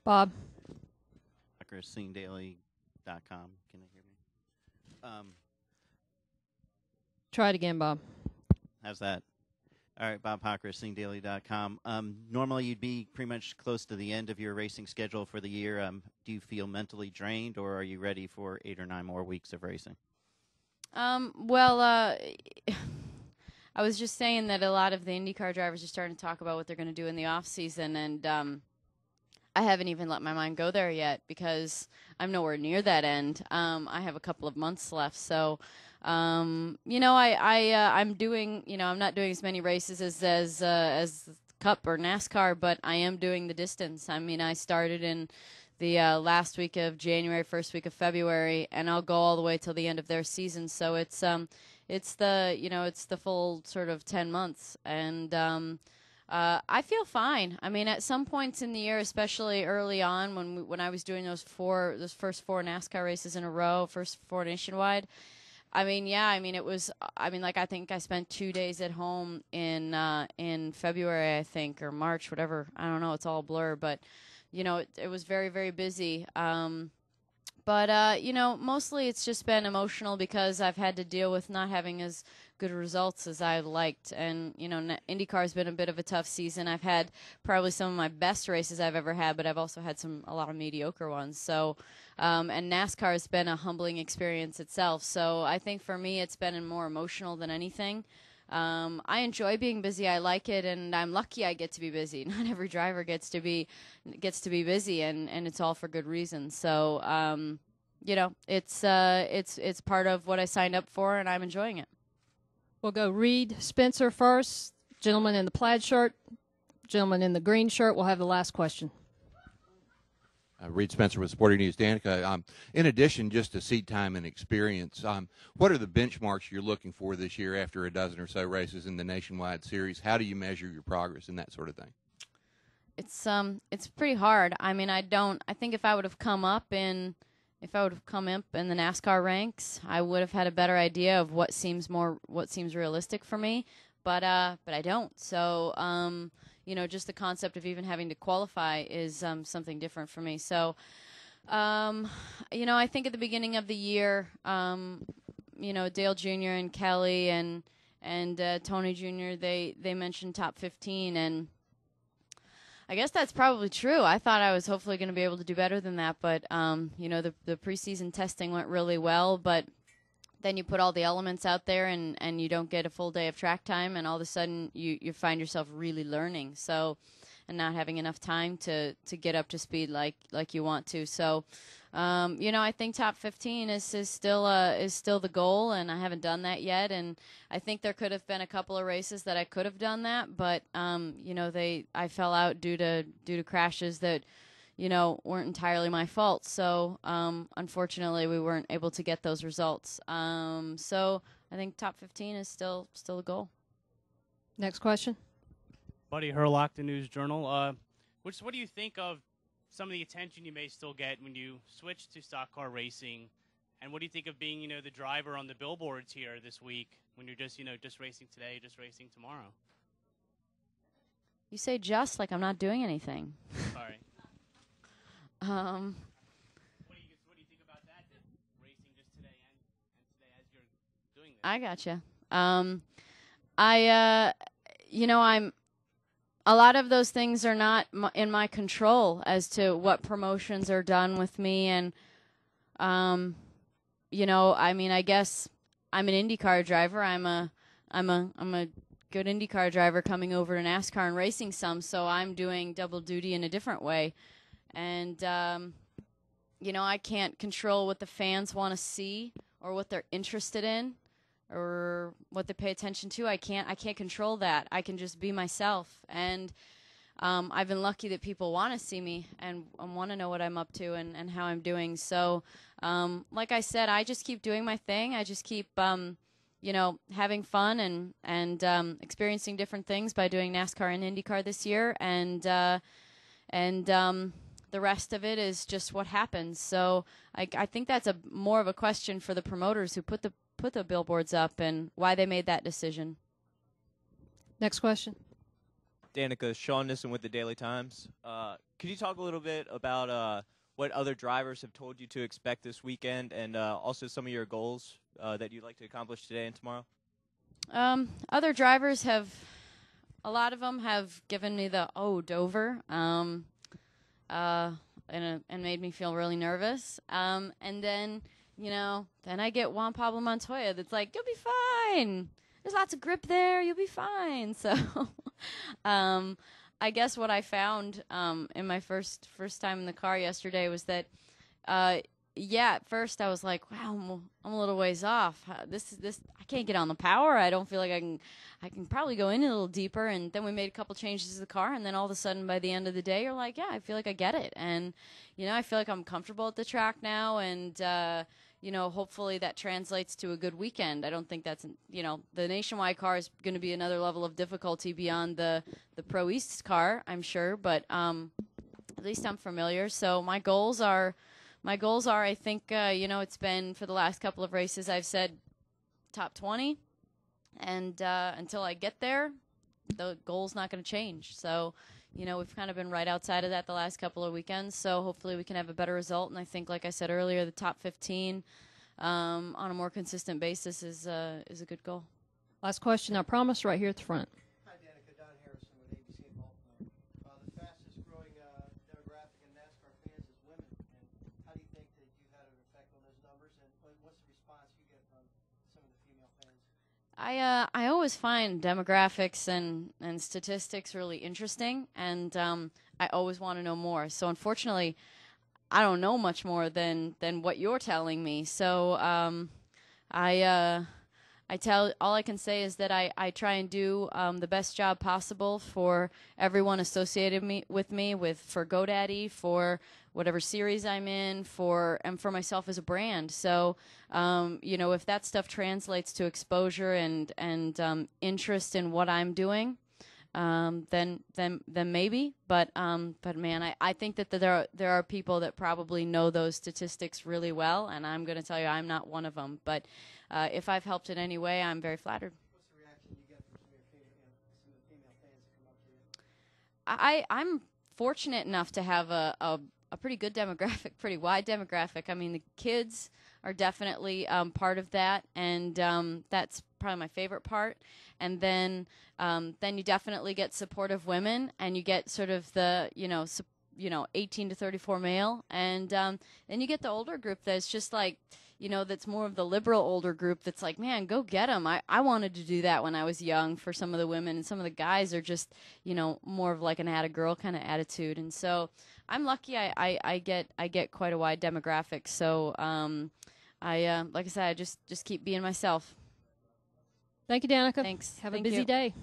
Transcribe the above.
Bob. SingDaily.com. Can they hear me? Try it again, Bob. How's that? All right, Bob Hocker, SingDaily.com. Normally, you'd be pretty much close to the end of your racing schedule for the year. Do you feel mentally drained, or are you ready for 8 or 9 more weeks of racing? Well, I was just saying that a lot of the IndyCar drivers are starting to talk about what they're going to do in the off season, and I haven't even let my mind go there yet because I'm nowhere near that end. I have a couple of months left, so I'm doing. I'm not doing as many races as Cup or NASCAR, but I am doing the distance. I mean, I started in the last week of January, first week of February, and I'll go all the way till the end of their season. So it's the full sort of 10 months, and I feel fine. I mean, at some points in the year, especially early on when I was doing those first 4 NASCAR races in a row, first 4 nationwide. I mean, yeah. I mean, I think I spent 2 days at home in February, I think, or March, whatever. I don't know. It's all a blur, but it was very, very busy. But mostly it's just been emotional because I've had to deal with not having as good results as I liked. And, IndyCar's been a bit of a tough season. I've had probably some of my best races I've ever had, but I've also had a lot of mediocre ones. So, and NASCAR has been a humbling experience itself. So I think for me it's been more emotional than anything. I enjoy being busy. I like it, and I'm lucky I get to be busy. Not every driver gets to be busy, and it's all for good reason. So, it's part of what I signed up for, and I'm enjoying it. We'll go Reed Spencer first. Gentleman in the plaid shirt. Gentleman in the green shirt. We'll have the last question. Reed Spencer with Sporting News. Danica, in addition just to seat time and experience, what are the benchmarks you're looking for this year after a dozen or so races in the Nationwide Series? How do you measure your progress and that sort of thing? It's pretty hard. I mean, I think if I would have come up in the NASCAR ranks, I would have had a better idea of what seems realistic for me, but I don't. So, just the concept of even having to qualify is something different for me. So, I think at the beginning of the year, Dale Jr. and Kelly and Tony Jr. they mentioned top 15, and I guess that's probably true. I thought I was hopefully going to be able to do better than that, but the preseason testing went really well, but then you put all the elements out there and you don't get a full day of track time, and all of a sudden you find yourself really learning, so, and not having enough time to get up to speed like you want to. So, I think top 15 is still the goal, and I haven't done that yet. And I think there could have been a couple of races that I could have done that, but I fell out due to crashes that weren't entirely my fault. So, unfortunately, we weren't able to get those results. So I think top 15 is still a goal. Next question. Buddy Herlock, the News Journal. What do you think of some of the attention you may still get when you switch to stock car racing? And what do you think of being, the driver on the billboards here this week when you're just racing today, just racing tomorrow? You say just like I'm not doing anything. Sorry. What do you think about that racing just today and today as you're doing this? I gotcha. A lot of those things are not in my control as to what promotions are done with me, and I guess I'm an IndyCar driver. I'm a good IndyCar driver coming over to NASCAR and racing some, so I'm doing double duty in a different way. And, I can't control what the fans want to see or what they're interested in or what they pay attention to. I can't control that. I can just be myself. And I've been lucky that people want to see me and want to know what I'm up to and how I'm doing. So, like I said, I just keep doing my thing. I just keep, having fun and experiencing different things by doing NASCAR and IndyCar this year. And the rest of it is just what happens. So I think that's more of a question for the promoters who put the billboards up and why they made that decision. Next question. Danica, Sean Nissen with the Daily Times. Could you talk a little bit about what other drivers have told you to expect this weekend, and also some of your goals that you'd like to accomplish today and tomorrow? Other drivers a lot of them have given me the Dover, and made me feel really nervous. And then, then I get Juan Pablo Montoya that's like, you'll be fine. There's lots of grip there. You'll be fine. So, I guess what I found in my first time in the car yesterday was that, at first I was like, wow, I'm a little ways off. This I can't get on the power. I don't feel like I can probably go in a little deeper. And then we made a couple changes to the car, and then all of a sudden by the end of the day, you're like, yeah, I feel like I get it. And, I feel like I'm comfortable at the track now, and, hopefully that translates to a good weekend. I don't think that's, the Nationwide car is going to be another level of difficulty beyond the Pro East car, I'm sure, but at least I'm familiar. So my goals are, I think, it's been for the last couple of races, I've said top 20, and until I get there, the goal's not going to change. So, we've kind of been right outside of that the last couple of weekends, so hopefully we can have a better result. And I think, like I said earlier, the top 15 on a more consistent basis is a good goal. Last question, I promise, right here at the front. Hi, Danica. Don Harrison with ABC in Baltimore. The fastest growing demographic in NASCAR fans is women. And how do you think that you had an effect on those numbers? And what's the response you get from some of the female fans? I always find demographics and statistics really interesting, and I always want to know more. So unfortunately, I don't know much more than what you're telling me. So all I can say is that I try and do the best job possible for everyone associated with me, for GoDaddy, for whatever series I'm in, and for myself as a brand. So, if that stuff translates to exposure and interest in what I'm doing, then maybe. But man, I think that there are people that probably know those statistics really well, and I'm going to tell you I'm not one of them. But if I've helped in any way, I'm very flattered. What's the reaction you get from some of the female fans that come up to you? I'm fortunate enough to have a pretty good demographic, pretty wide demographic. I mean, the kids are definitely part of that, and that's probably my favorite part. And then you definitely get supportive women, and you get sort of the 18 to 34 male, and then you get the older group that's just like, that's more of the liberal older group that's like, man, go get them. I wanted to do that when I was young for some of the women, and some of the guys are just, more of like an atta girl kind of attitude. And so I'm lucky I get quite a wide demographic. So like I said, I just keep being myself. Thank you, Danica. Thanks. Have Thank a busy you. day.